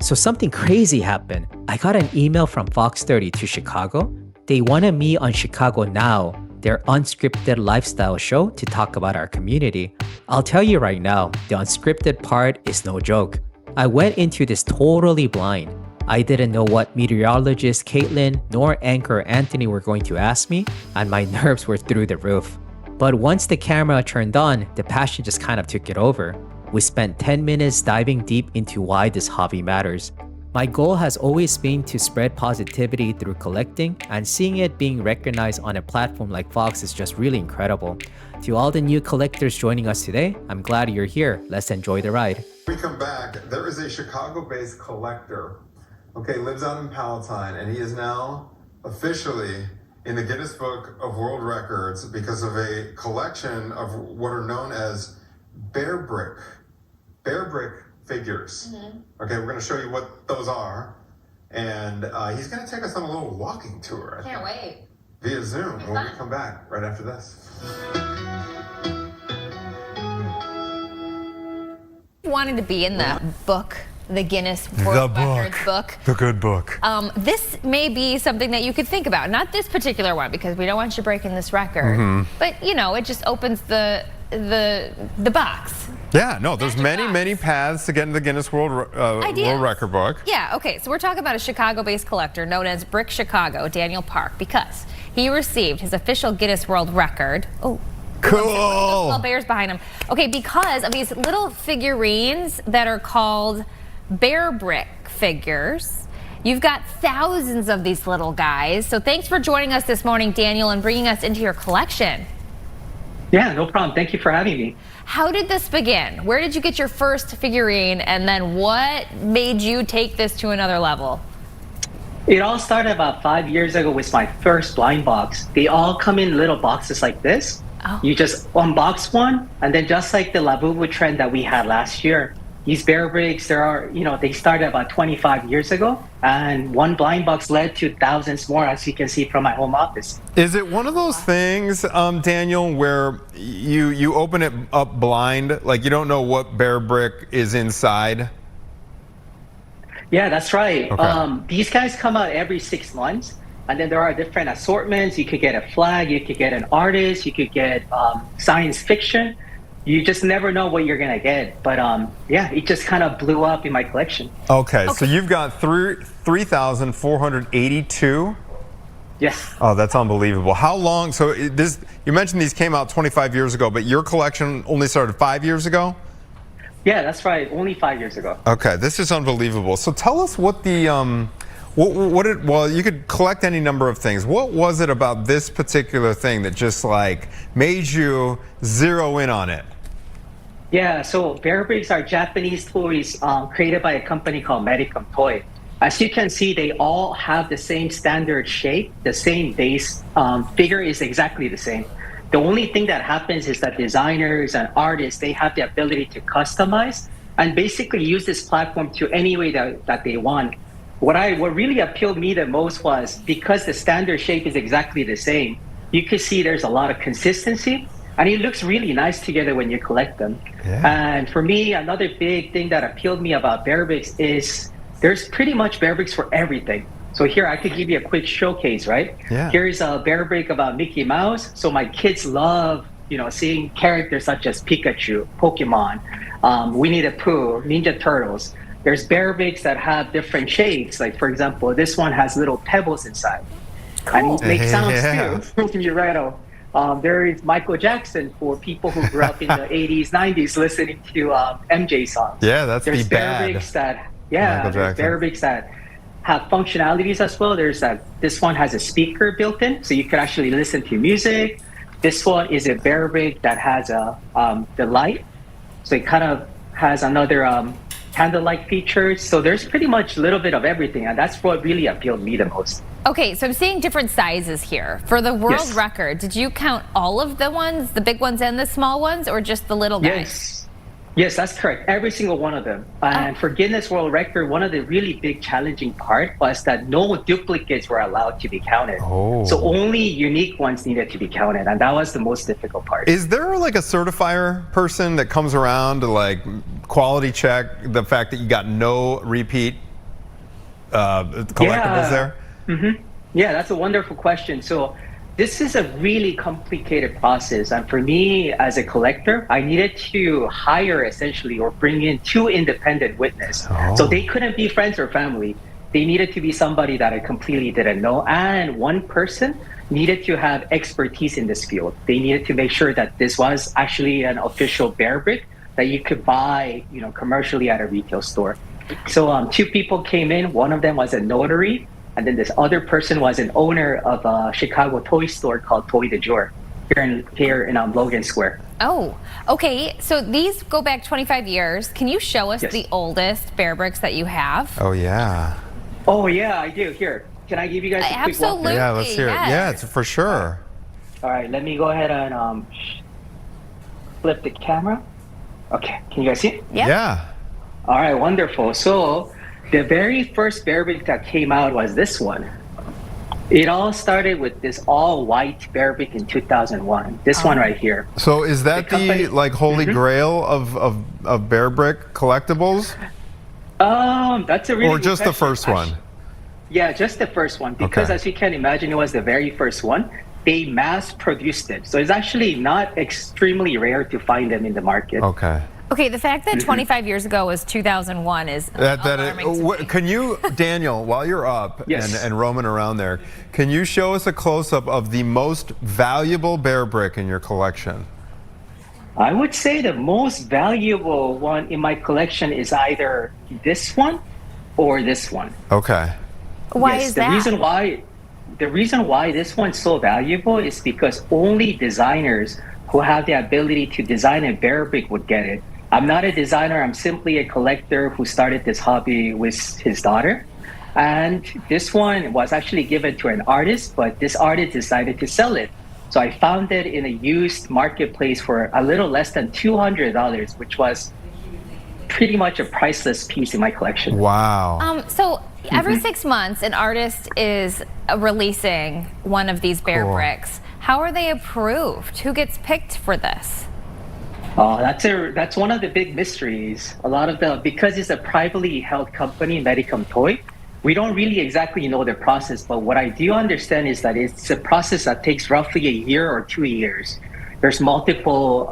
So something crazy happened. I got an email from Fox 30 to Chicago. They wanted me on Chicago Now, their unscripted lifestyle show, to talk about our community. I'll tell you right now, the unscripted part is no joke. I went into this totally blind. I didn't know what meteorologist Kaitlin nor anchor Anthony were going to ask me, and my nerves were through the roof. But once the camera turned on, the passion just kind of took it over. We spent 10 minutes diving deep into why this hobby matters. My goal has always been to spread positivity through collecting, and seeing it being recognized on a platform like Fox is just really incredible. To all the new collectors joining us today, I'm glad you're here. Let's enjoy the ride. When we come back, there is a Chicago-based collector, lives out in Palatine, and he is now officially in the Guinness Book of World Records because of a collection of what are known as Bearbrick figures. Okay, we're going to show you what those are, and he's going to take us on a little walking tour. Can't wait. Via Zoom when we come back right after this. Wanted to be in the book, the Guinness World Records book. The good book. This may be something that you could think about. Not this particular one, because we don't want you breaking this record. But you know, it just opens the box. Yeah, no, there's many paths to get into the Guinness World Record book. Yeah, okay, so we're talking about a Chicago-based collector known as Brick Chicago, Daniel Park, because he received his official Guinness World Record. Oh, cool. Little bears behind him. Okay, because of these little figurines that are called Bearbrick figures. You've got thousands of these little guys. So thanks for joining us this morning, Daniel, and bringing us into your collection. Yeah, no problem. Thank you for having me. How did this begin? Where did you get your first figurine, and then what made you take this to another level? It all started about 5 years ago with my first blind box. They all come in little boxes like this. Oh. You just unbox one, and then just like the Labubu trend that we had last year, these Bearbricks, they started about 25 years ago, and one blind box led to thousands more, as you can see from my home office. Is it one of those things, Daniel, where you open it up blind, like you don't know what Bearbrick is inside? Yeah, that's right. Okay. These guys come out every 6 months, and then there are different assortments. You could get a flag, you could get an artist, you could get science fiction. You just never know what you're gonna get, but yeah, it just kind of blew up in my collection. Okay. So you've got 3,482. Yes. Oh, that's unbelievable. How long? So you mentioned these came out 25 years ago, but your collection only started 5 years ago? Yeah, that's right. Only 5 years ago. Okay, this is unbelievable. So tell us what the well, you could collect any number of things. What was it about this particular thing that just like made you zero in on it? Yeah, so Bearbricks are Japanese toys created by a company called Medicom Toy. As you can see, they all have the same standard shape, the same base. Figure is exactly the same. The only thing that happens is that designers and artists, they have the ability to customize and basically use this platform to any way that they want. What really appealed me the most was because the standard shape is exactly the same, you can see there's a lot of consistency, and it looks really nice together when you collect them. Yeah. And for me, another big thing that appealed me about Bearbricks is there's pretty much Bearbricks for everything. So here, I could give you a quick showcase, right? Yeah. Here's a Bearbrick about Mickey Mouse. So my kids love, seeing characters such as Pikachu, Pokemon, Winnie the Pooh, Ninja Turtles. There's Bearbricks that have different shapes. Like, for example, this one has little pebbles inside. Cool. And it makes sounds too. You're right. There is Michael Jackson for people who grew up in the 80s, 90s listening to MJ songs. Yeah, that's there's the bad. Bearbricks there's Bearbricks that have functionalities as well. This one has a speaker built in, so you can actually listen to music. This one is a Bearbrick that has the light, so it kind of has another candle-like features. So there's pretty much a little bit of everything, and that's what really appealed me the most. Okay, so I'm seeing different sizes here. For the world record, did you count all of the ones, the big ones and the small ones, or just the little guys? Yes, that's correct. Every single one of them. And for Guinness World Record, one of the really big challenging part was that no duplicates were allowed to be counted. Oh. So only unique ones needed to be counted, and that was the most difficult part. Is there like a certifier person that comes around to like quality check the fact that you got no repeat collectibles there? Yeah, that's a wonderful question. So this is a really complicated process. And for me as a collector, I needed to hire essentially or bring in two independent witnesses. So they couldn't be friends or family. They needed to be somebody that I completely didn't know. And one person needed to have expertise in this field. They needed to make sure that this was actually an official Bearbrick that you could buy, commercially at a retail store. So two people came in. One of them was a notary, and then this other person was an owner of a Chicago toy store called Toy de Jour here in Logan Square. Oh, okay. So these go back 25 years. Can you show us the oldest Bearbricks that you have? Oh, yeah. Oh, yeah, I do. Here, can I give you guys a quick walk? Absolutely. Yeah, let's hear it. Yes. Yeah, it's for sure. All right, let me go ahead and flip the camera. Okay, can you guys see it? Yep. Yeah. All right, wonderful. So the very first Bearbrick that came out was this one. It all started with this all-white Bearbrick in 2001. This one right here. So is that the like holy grail of Bearbrick collectibles? That's a really Or good just the question. first one? Yeah, just the first one. Because Okay. as you can imagine, it was the very first one. They mass produced it. So it's actually not extremely rare to find them in the market. Okay. Okay, the fact that 25 years ago was 2001 is alarming to me. Can you, Daniel, while you're up Yes. and roaming around there, can you show us a close-up of the most valuable Bearbrick in your collection? I would say the most valuable one in my collection is either this one or this one. Okay. Why Yes, is the that? reason why this one's so valuable is because only designers who have the ability to design a Bearbrick would get it. I'm not a designer, I'm simply a collector who started this hobby with his daughter. And this one was actually given to an artist, but this artist decided to sell it. So I found it in a used marketplace for a little less than $200, which was pretty much a priceless piece in my collection. Wow. So every 6 months, an artist is releasing one of these Bearbricks. How are they approved? Who gets picked for this? That's one of the big mysteries. Because it's a privately held company, Medicom Toy, we don't really exactly know the process, but what I do understand is that it's a process that takes roughly a year or 2 years. There's multiple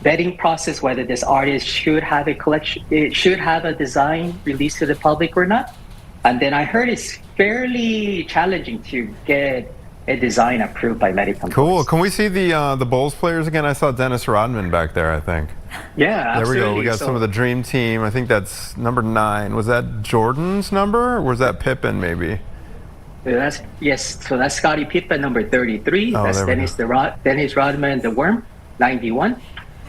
vetting process, whether this artist should have a design released to the public or not. And then I heard it's fairly challenging to get a design approved by Medicom. Cool. Can we see the Bulls players again? I saw Dennis Rodman back there, I think. Yeah, absolutely. There we go. We got some of the dream team. I think that's number 9. Was that Jordan's number, or was that Pippen maybe? So that's Scottie Pippen, number 33. Oh, That's there we Dennis Rodman, the Worm, 91.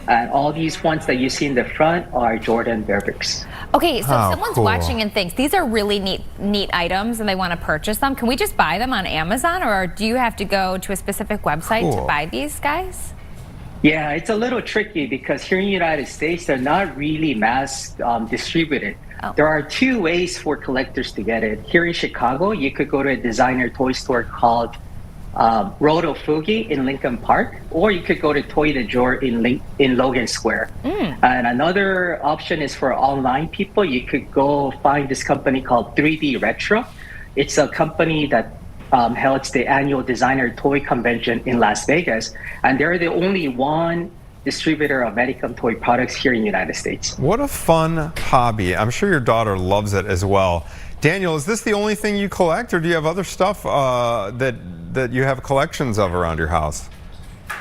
And all these ones that you see in the front are Jordan Bearbricks. Okay, so Oh, if someone's cool. watching and thinks these are really neat items and they want to purchase them, can we just buy them on Amazon, or do you have to go to a specific website to Cool. buy these guys? Yeah, it's a little tricky because here in the United States, they're not really mass distributed. Oh. There are 2 ways for collectors to get it. Here in Chicago, you could go to a designer toy store called Roto Fugi in Lincoln Park, or you could go to Toy de Jour in Logan Square. And another option is for online people. You could go find this company called 3D Retro. It's a company that holds the annual designer toy convention in Las Vegas, and they're the only one distributor of Medicom toy products here in the United States. What a fun hobby. I'm sure your daughter loves it as well. Daniel, is this the only thing you collect, or do you have other stuff that you have collections of around your house?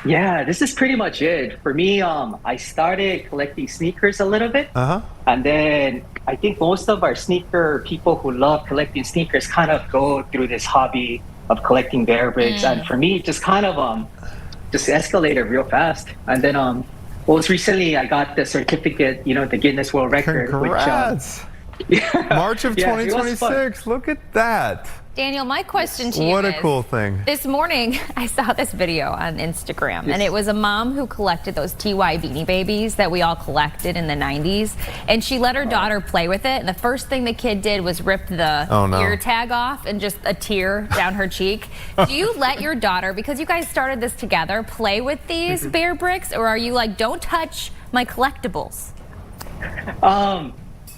Yeah, this is pretty much it. For me, I started collecting sneakers a little bit. And then I think most of our sneaker people who love collecting sneakers kind of go through this hobby of collecting Bearbricks. And for me, it just kind of just escalated real fast. And then most recently, I got the certificate, the Guinness World Record. Congrats. March of 2026. Look at that. Daniel, my question to you What is, a cool thing. this morning I saw this video on Instagram, and it was a mom who collected those TY Beanie Babies that we all collected in the 90s, and she let her daughter play with it, and the first thing the kid did was rip the ear tag off, and just a tear down her cheek. Do you let your daughter, because you guys started this together, play with these Bearbricks, or are you like, don't touch my collectibles?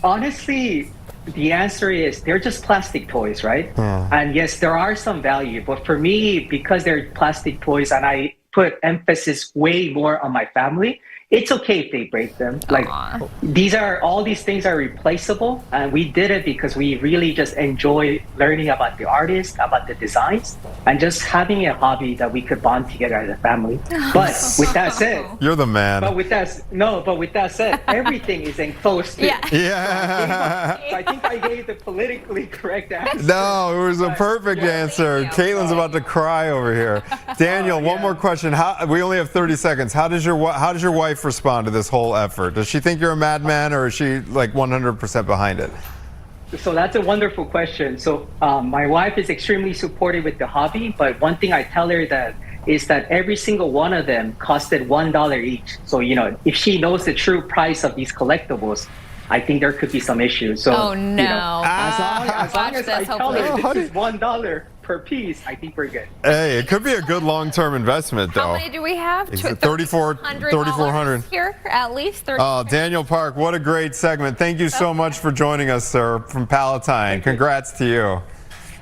Honestly, the answer is they're just plastic toys, right? And yes, there are some value, but for me, because they're plastic toys and I put emphasis way more on my family, it's okay if they break them. Like all these things are replaceable, and we did it because we really just enjoy learning about the artist, about the designs, and just having a hobby that we could bond together as a family. But with that said, You're the man. but with that said, everything is enclosed. Too. Yeah. So I think I gave the politically correct answer. No, it was a perfect answer. Caitlin's about to cry over here. Daniel, one more question. We only have 30 seconds. How does your wife respond to this whole effort? Does she think you're a madman, or is she like 100% behind it? So that's a wonderful question. So my wife is extremely supportive with the hobby, but one thing I tell her is that every single one of them costed $1 each. So, if she knows the true price of these collectibles, I think there could be some issues. So, Oh no. as long as I tell her hopefully. this is $1 per piece, I think we're good. Hey, it could be a good long-term investment, though. How many do we have? Is it 3,400 here, at least. Oh, Daniel Park, what a great segment. Thank you so much for joining us, sir, from Palatine. Congrats to you.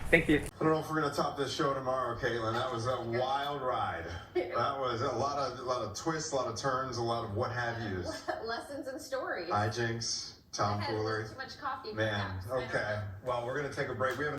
Thank you. I don't know if we're gonna top this show tomorrow, Kaitlin. That was a wild ride. That was a lot of twists, a lot of turns, a lot of what have yous. Lessons and stories. Hijinks, tomfoolery. Too much coffee. Man, okay. Well, we're gonna take a break. We have